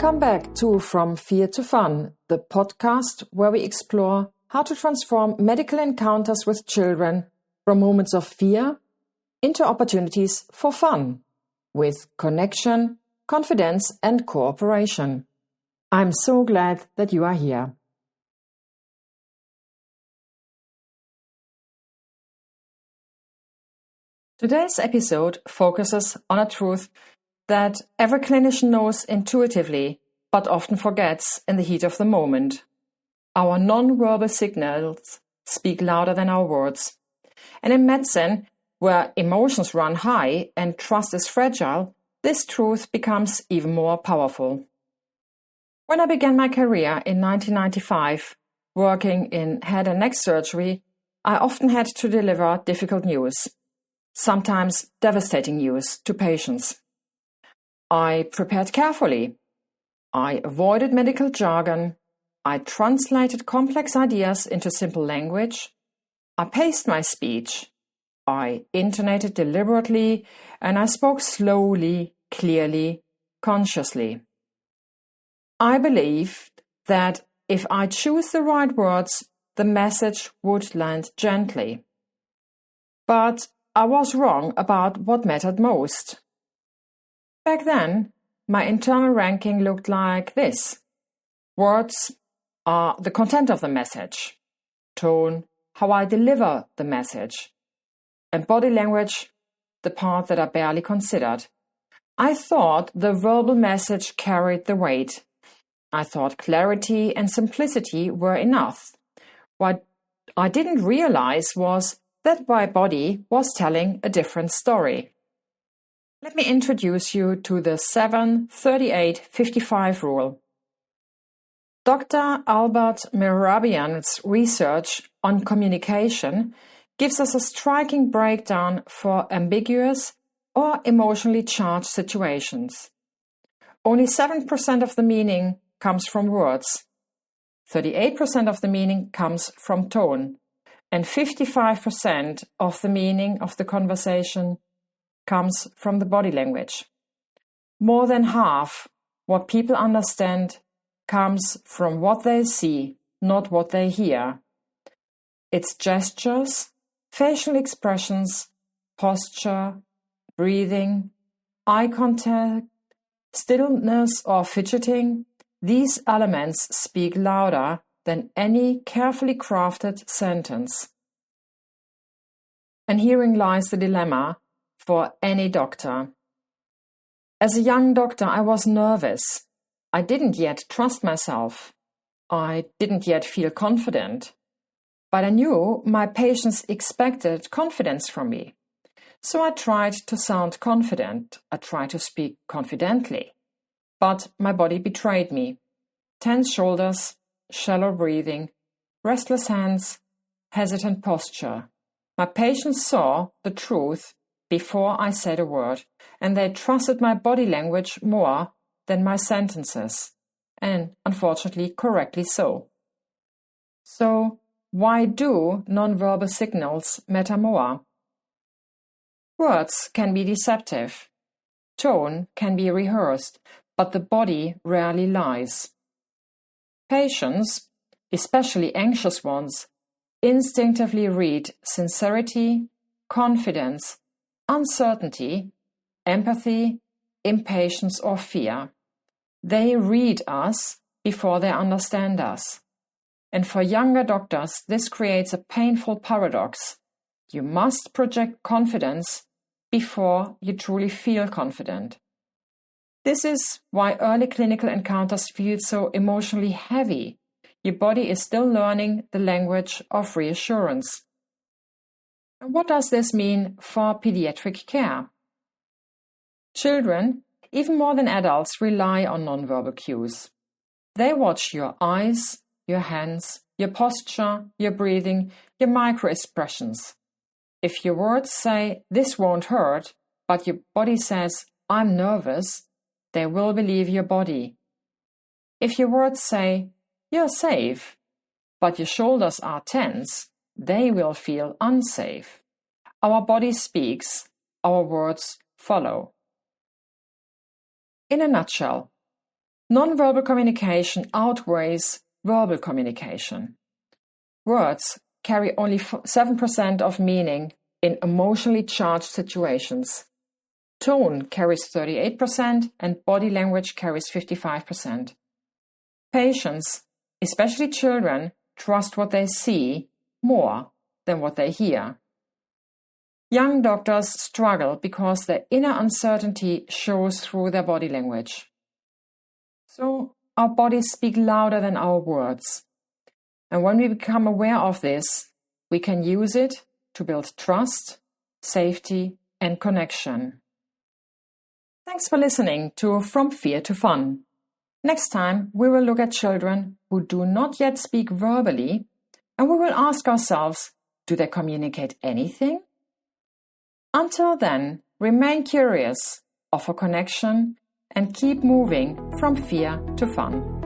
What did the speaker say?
Welcome back to From Fear to Fun, the podcast where we explore how to transform medical encounters with children from moments of fear into opportunities for fun, with connection, confidence, and cooperation. I'm so glad that you are here. Today's episode focuses on a truth that every clinician knows intuitively, but often forgets in the heat of the moment. Our non-verbal signals speak louder than our words. And in medicine, where emotions run high and trust is fragile, this truth becomes even more powerful. When I began my career in 1995, working in head and neck surgery, I often had to deliver difficult news, sometimes devastating news, to patients. I prepared carefully. I avoided medical jargon. I translated complex ideas into simple language. I paced my speech. I intonated deliberately, and I spoke slowly, clearly, consciously. I believed that if I chose the right words, the message would land gently. But I was wrong about what mattered most. Back then, my internal ranking looked like this. Words are the content of the message. Tone, how I deliver the message. And body language, the part that I barely considered. I thought the verbal message carried the weight. I thought clarity and simplicity were enough. What I didn't realize was that my body was telling a different story. Let me introduce you to the 7-38-55 rule. Dr. Albert Mehrabian's research on communication gives us a striking breakdown for ambiguous or emotionally charged situations. Only 7% of the meaning comes from words, 38% of the meaning comes from tone, and 55% of the meaning of the conversation comes from the body language. More than half what people understand comes from what they see, not what they hear. It's gestures, facial expressions, posture, breathing, eye contact, stillness or fidgeting. These elements speak louder than any carefully crafted sentence. And herein lies the dilemma for any doctor. As a young doctor, I was nervous. I didn't yet trust myself. I didn't yet feel confident. But I knew my patients expected confidence from me. So I tried to sound confident. I tried to speak confidently. But my body betrayed me. Tense shoulders, shallow breathing, restless hands, hesitant posture. My patients saw the truth before I said a word, and they trusted my body language more than my sentences, and unfortunately correctly so. So, why do nonverbal signals matter more? Words can be deceptive. Tone can be rehearsed, but the body rarely lies. Patients, especially anxious ones, instinctively read sincerity, confidence, uncertainty, empathy, impatience, or fear. They read us before they understand us. And for younger doctors, this creates a painful paradox. You must project confidence before you truly feel confident. This is why early clinical encounters feel so emotionally heavy. Your body is still learning the language of reassurance. And what does this mean for pediatric care? Children, even more than adults, rely on nonverbal cues. They watch your eyes, your hands, your posture, your breathing, your micro-expressions. If your words say, "This won't hurt," but your body says, "I'm nervous," they will believe your body. If your words say, "You're safe," but your shoulders are tense, they will feel unsafe. Our body speaks, our words follow. In a nutshell, Nonverbal communication outweighs verbal communication. Words carry only 7% of meaning in emotionally charged situations. Tone carries 38% and body language carries 55%. Patients, especially children, trust what they see more than what they hear. Young doctors struggle because their inner uncertainty shows through their body language. So our bodies speak louder than our words. And when we become aware of this, we can use it to build trust, safety, and connection. Thanks for listening to From Fear to Fun. Next time, we will look at children who do not yet speak verbally, and we will ask ourselves, do they communicate anything? Until then, remain curious, offer connection, and keep moving from fear to fun.